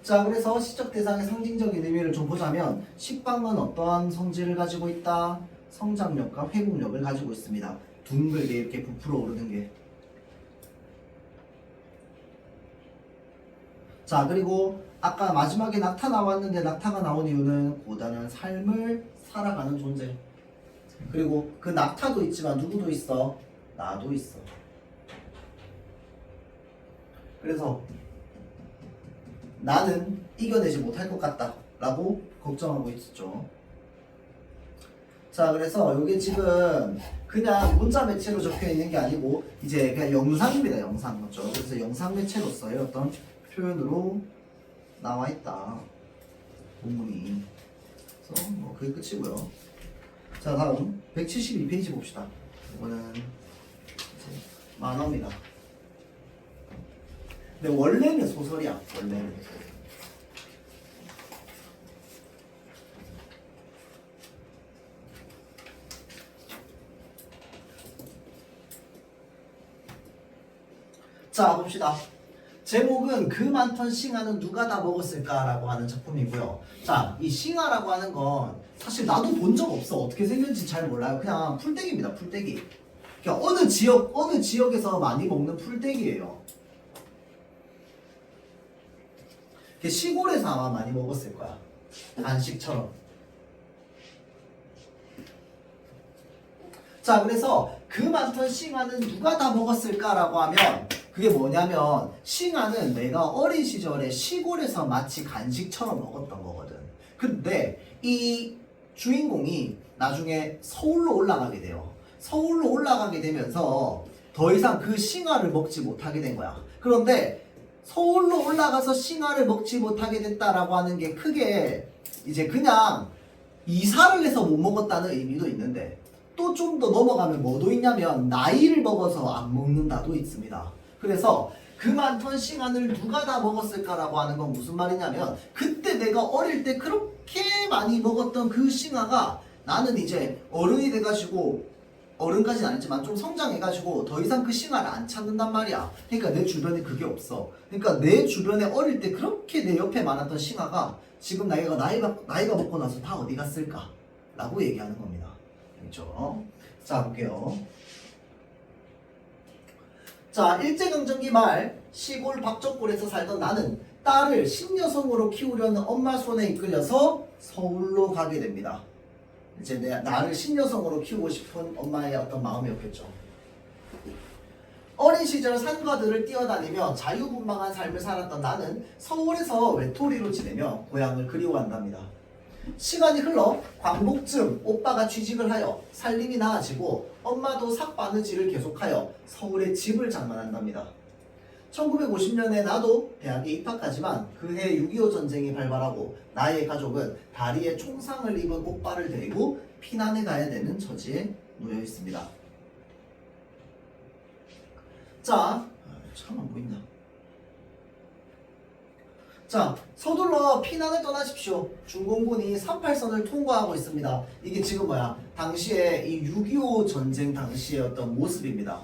자, 그래서 시적 대상의 상징적인 의미를 좀 보자면 식빵은 어떠한 성질을 가지고 있다? 성장력과 회복력을 가지고 있습니다. 둥글게 이렇게 부풀어 오르는 게. 자, 그리고 아까 마지막에 낙타 나왔는데 낙타가 나온 이유는 고단한 삶을 살아가는 존재. 그리고 그 낙타도 있지만 누구도 있어? 나도 있어. 그래서 나는 이겨내지 못할 것 같다 라고 걱정하고 있었죠. 자, 그래서 이게 지금 그냥 문자 매체로 적혀 있는 게 아니고 이제 그냥 영상입니다. 영상 맞죠? 그래서 영상 매체로서의 어떤 표현으로 나와 있다. 본문이. 그래서 뭐 그게 끝이고요. 자, 다음 172페이지 봅시다. 이거는 이제 만화입니다. 근데 원래는 소설이야. 원래는. 자, 봅시다. 제목은 그 많던 싱아는 누가 다 먹었을까라고 하는 작품이고요. 자, 이 싱아라고 하는 건 사실 나도 본 적 없어. 어떻게 생겼는지 잘 몰라요. 그냥 풀떼기입니다. 풀떼기. 그러니까 어느 지역에서 많이 먹는 풀떼기예요. 시골에서 아마 많이 먹었을 거야. 간식처럼. 자, 그래서 그 많던 싱아는 누가 다 먹었을까라고 하면 그게 뭐냐면 싱아는 내가 어린 시절에 시골에서 마치 간식처럼 먹었던 거거든. 근데 이 주인공이 나중에 서울로 올라가게 돼요. 서울로 올라가게 되면서 더 이상 그 싱아를 먹지 못하게 된 거야. 그런데 서울로 올라가서 싱아를 먹지 못하게 됐다라고 하는 게 크게 이제 그냥 이사를 해서 못 먹었다는 의미도 있는데 또 좀 더 넘어가면 뭐도 있냐면 나이를 먹어서 안 먹는다도 있습니다. 그래서 그 많던 싱아를 누가 다 먹었을까라고 하는 건 무슨 말이냐면 그때 내가 어릴 때 그렇게 많이 먹었던 그 싱아가 나는 이제 어른이 돼가지고 어른까지는 아니지만 좀 성장해가지고 더 이상 그 싱아를 안 찾는단 말이야. 그러니까 내 주변에 그게 없어. 그러니까 내 주변에 어릴 때 그렇게 내 옆에 많았던 싱아가 지금 나이가 먹고 나서 다 어디 갔을까? 라고 얘기하는 겁니다. 그렇죠? 자, 볼게요. 자, 일제강점기 말 시골 박적골에서 살던 나는 딸을 신여성으로 키우려는 엄마 손에 이끌려서 서울로 가게 됩니다. 이제 나를 신여성으로 키우고 싶은 엄마의 어떤 마음이었겠죠. 어린 시절 산과들을 뛰어다니며 자유분방한 삶을 살았던 나는 서울에서 외톨이로 지내며 고향을 그리워한답니다. 시간이 흘러 광복쯤 오빠가 취직을 하여 살림이 나아지고 엄마도 삭바느질을 계속하여 서울에 집을 장만한답니다. 1950년에 나도 대학에 입학하지만 그해 6.25 전쟁이 발발하고 나의 가족은 다리에 총상을 입은 오빠를 데리고 피난해 가야 되는 처지에 놓여 있습니다. 자, 참 안 보인다. 자, 서둘러 피난을 떠나십시오. 중공군이 38선을 통과하고 있습니다. 이게 지금 뭐야? 당시에 이 6.25 전쟁 당시의 어떤 모습입니다.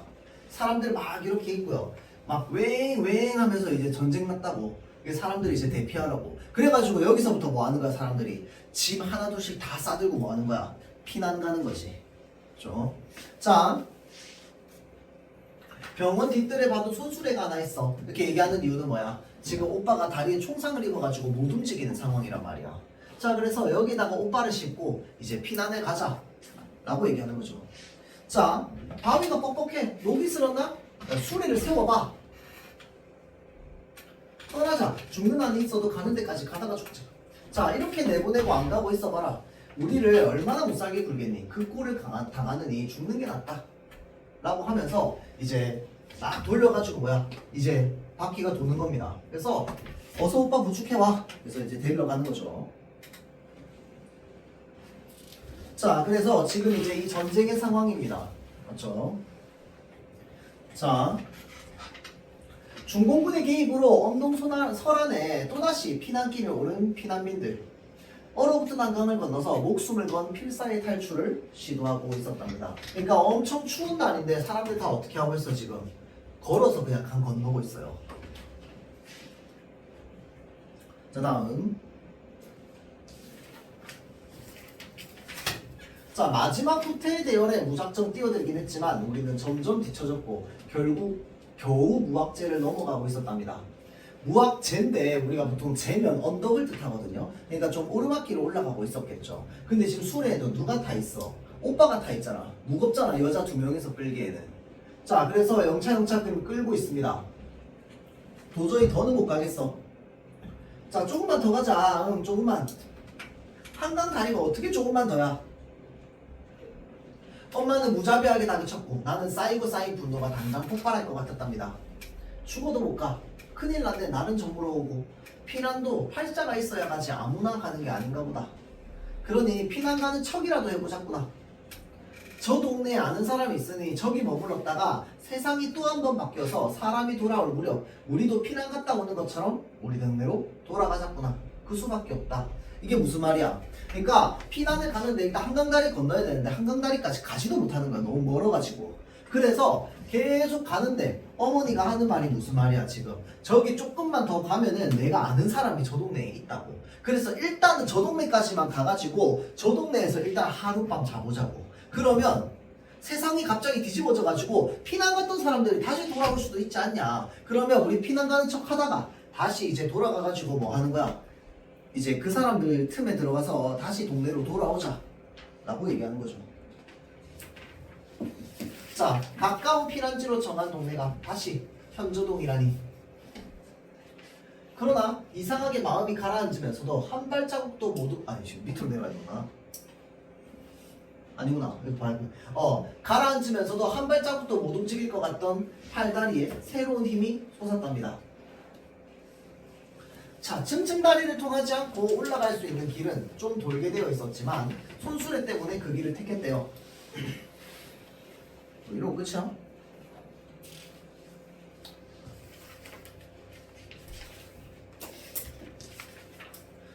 사람들 막 이렇게 있고요. 막 웽웽 하면서 이제 전쟁 났다고. 이게 사람들이 이제 대피하라고. 그래가지고 여기서부터 뭐 하는 거야, 사람들이? 짐 하나둘씩 다 싸들고 뭐 하는 거야? 피난 가는 거지. 그죠? 자, 병원 뒷뜰에 봐도 손수레가 하나 있어. 이렇게 얘기하는 이유는 뭐야? 지금 오빠가 다리에 총상을 입어가지고 못 움직이는 상황이란 말이야. 자, 그래서 여기다가 오빠를 싣고 이제 피난을 가자 라고 얘기하는 거죠. 자, 바위가 뻑뻑해. 녹이 슬었나? 야, 수레를 세워봐. 떠나자. 죽는 한이 있어도 가는 데까지 가다가 죽자. 자, 이렇게 내보내고 안 가고 있어봐라. 우리를 얼마나 못살게 굴겠니? 그 꼴을 당하느니 죽는 게 낫다 라고 하면서 이제 딱 돌려가지고 뭐야, 이제 바퀴가 도는 겁니다. 그래서 어서 오빠 부축해와. 그래서 이제 데리러 가는 거죠. 자, 그래서 지금 이제 이 전쟁의 상황입니다. 맞죠? 자, 중공군의 개입으로 엄동설안에 또다시 피난길에 오른 피난민들, 얼어붙은 한강을 건너서 목숨을 건 필사의 탈출을 시도하고 있었답니다. 그러니까 엄청 추운 날인데 사람들 다 어떻게 하고 있어? 지금 걸어서 그냥 강 건너고 있어요. 자, 다음. 자, 마지막 후퇴 대열에 무작정 뛰어들긴 했지만 우리는 점점 뒤처졌고 결국 겨우 무악재를 넘어가고 있었답니다. 무악재인데 우리가 보통 재면 언덕을 뜻하거든요. 그러니까 좀 오르막길을 올라가고 있었겠죠. 근데 지금 수레에도 누가 타 있어? 오빠가 타 있잖아. 무겁잖아. 여자 2명이서 끌기에는. 자, 그래서 영차 끌고 있습니다. 도저히 더는 못 가겠어. 자, 조금만 더 가자. 조금만. 한강 다리가 어떻게 조금만 더야? 엄마는 무자비하게 다그쳤고 나는 쌓이고 쌓인 분노가 당장 폭발할 것 같았답니다. 죽어도 못 가. 큰일 났네. 나는 정보로 오고 피난도 팔자가 있어야 가지 아무나 가는 게 아닌가 보다. 그러니 피난 가는 척이라도 해보자꾸나. 저 동네에 아는 사람이 있으니 저기 머물렀다가 세상이 또 한 번 바뀌어서 사람이 돌아올 무렵 우리도 피난 갔다 오는 것처럼 우리 동네로 돌아가자꾸나. 그 수밖에 없다. 이게 무슨 말이야? 그러니까 피난을 가는데 일단 한강다리 건너야 되는데 한강다리까지 가지도 못하는 거야. 너무 멀어가지고. 그래서 계속 가는데 어머니가 하는 말이 무슨 말이야 지금. 저기 조금만 더 가면은 내가 아는 사람이 저 동네에 있다고. 그래서 일단은 저 동네까지만 가가지고 저 동네에서 일단 하룻밤 자보자고. 그러면 세상이 갑자기 뒤집어져가지고 피난 갔던 사람들이 다시 돌아올 수도 있지 않냐. 그러면 우리 피난 가는 척 하다가 다시 이제 돌아가가지고 뭐 하는 거야. 이제 그 사람들 틈에 들어가서 다시 동네로 돌아오자 라고 얘기하는 거죠. 자, 가까운 피난지로 정한 동네가 다시 현저동이라니. 그러나 이상하게 마음이 가라앉으면서도 한 발자국도 못 아니 지금 밑으로 내려야 되구나. 아니구나. 여기 밟고. 가라앉으면서도 한 발자국도 못 움직일 것 같던 팔다리에 새로운 힘이 솟았답니다. 자, 층층 다리를 통하지 않고 올라갈 수 있는 길은 좀 돌게 되어 있었지만 손수레 때문에 그 길을 택했대요. 이러고 끝이야?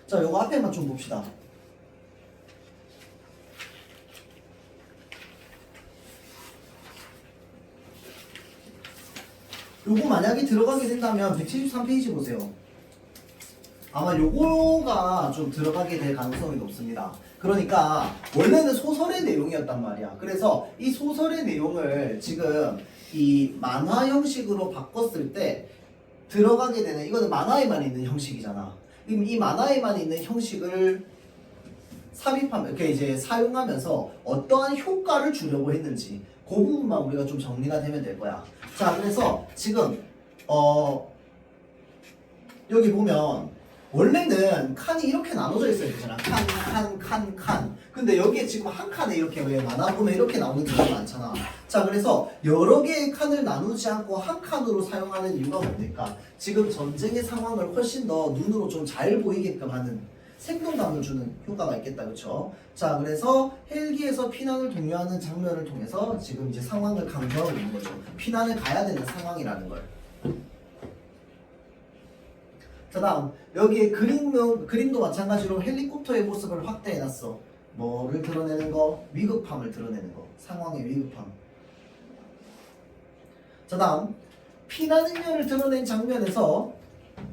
자, 요거 앞에만 좀 봅시다. 요거 만약에 들어가게 된다면 173페이지 보세요. 아마 요거가 좀 들어가게 될 가능성이 높습니다. 그러니까 원래는 소설의 내용이었단 말이야. 그래서 이 소설의 내용을 지금 이 만화 형식으로 바꿨을 때 들어가게 되는, 이거는 만화에만 있는 형식이잖아. 그럼 이 만화에만 있는 형식을 삽입하면, 이렇게 이제 사용하면서 어떠한 효과를 주려고 했는지 그 부분만 우리가 좀 정리가 되면 될 거야. 자, 그래서 지금 여기 보면 원래는 칸이 이렇게 나눠져 있어야 되잖아. 칸. 근데 여기에 지금 한 칸에 이렇게 왜 만화 보면 이렇게 나오는 경우가 많잖아. 자, 그래서 여러 개의 칸을 나누지 않고 한 칸으로 사용하는 이유가 뭡니까? 지금 전쟁의 상황을 훨씬 더 눈으로 좀 잘 보이게끔 하는, 생동감을 주는 효과가 있겠다. 그렇죠? 자, 그래서 헬기에서 피난을 독려하는 장면을 통해서 지금 이제 상황을 강조하고 있는 거죠. 피난을 가야 되는 상황이라는 걸. 자 다음 여기에 그림도 마찬가지로 헬리콥터의 모습을 확대해놨어. 뭐를 드러내는 거? 위급함을 드러내는 거. 상황의 위급함. 자 다음 피난 행렬을 드러낸 장면에서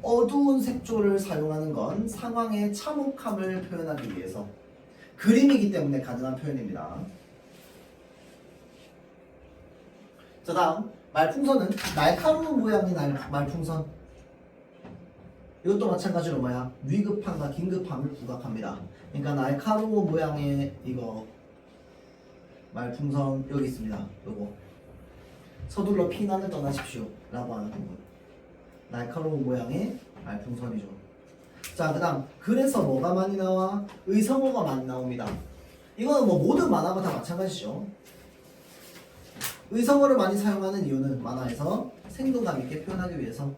어두운 색조를 사용하는 건 상황의 참혹함을 표현하기 위해서. 그림이기 때문에 가능한 표현입니다. 자 다음 말풍선은 날카로운 모양의 말풍선. 이것도 마찬가지로 뭐야? 위급함과 긴급함을 부각합니다. 그러니까 날카로운 모양의 이거 말풍선 여기 있습니다. 요거 서둘러 피난을 떠나십시오 라고 하는 부분. 날카로운 모양의 말풍선이죠. 자 그 다음 그래서 뭐가 많이 나와? 의성어가 많이 나옵니다. 이거는 뭐 모든 만화가 다 마찬가지죠. 의성어를 많이 사용하는 이유는 만화에서 생동감 있게 표현하기 위해서.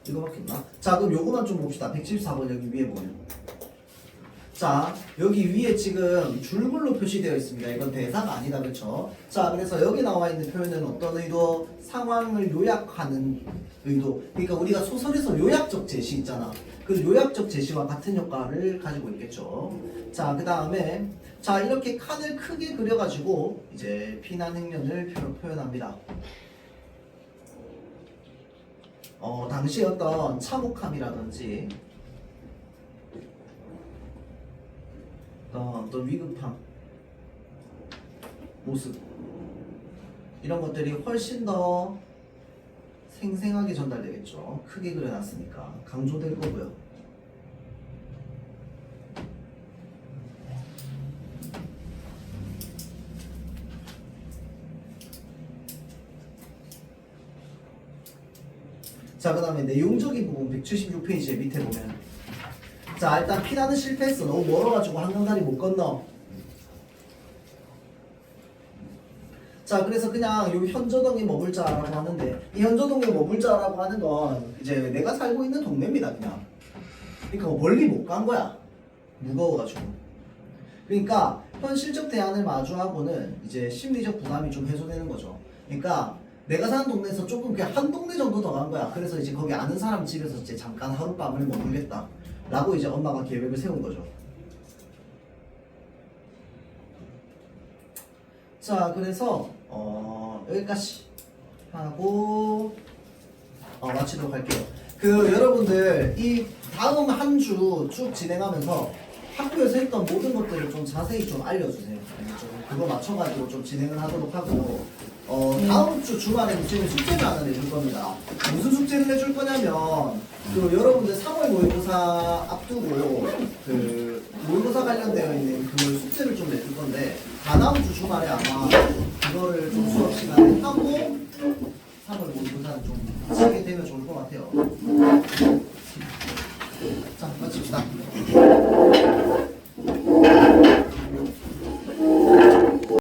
이거밖에 없나? 자 그럼 요거만 좀 봅시다. 174번 여기 위에 보면 자 여기 위에 지금 줄글로 표시되어 있습니다. 이건 대사가 아니다 그렇죠? 자 그래서 여기 나와 있는 표현은 어떤 의도? 상황을 요약하는 의도. 그러니까 우리가 소설에서 요약적 제시 있잖아. 그 요약적 제시와 같은 효과를 가지고 있겠죠. 자 그 다음에 자 이렇게 칸을 크게 그려가지고 이제 피난 행렬을 표현합니다. 당시 어떤 참혹함이라든지 어떤 위급함 모습 이런 것들이 훨씬 더 생생하게 전달되겠죠. 크게 그려놨으니까 강조될 거고요. 자, 그 다음에 내용적인 부분 176페이지에 밑에 보면 자, 일단 피난은 실패했어. 너무 멀어가지고 한강다리 못 건너. 자, 그래서 그냥 요 현저동에 머물자라고 하는데 이 현저동에 머물자라고 하는 건 이제 내가 살고 있는 동네입니다, 그냥. 그러니까 뭐 멀리 못 간 거야. 무거워가지고. 그러니까 현실적 대안을 마주하고는 이제 심리적 부담이 좀 해소되는 거죠. 그러니까 내가 사는 동네에서 조금 그냥 한 동네 정도 더 간 거야. 그래서 이제 거기 아는 사람 집에서 이제 잠깐 하룻밤을 머물겠다 라고 이제 엄마가 계획을 세운 거죠. 자, 그래서 여기까지 하고 마치도록 할게요. 그 여러분들 이 다음 한 주 쭉 진행하면서 학교에서 했던 모든 것들을 좀 자세히 좀 알려주세요. 좀 그거 맞춰가지고 좀 진행을 하도록 하고 다음 주 주말에는 지금 숙제를 하나 내줄 겁니다. 무슨 숙제를 내줄 거냐면 그 여러분들 3월 모의고사 앞두고 그 모의고사 관련되어 있는 그 숙제를 좀 내줄 건데 다다음 주 주말에 아마 그거를 좀 수업 시간에 하고 3월 모의고사는 좀 같이 하게 되면 좋을 것 같아요. 자, 마칩시다.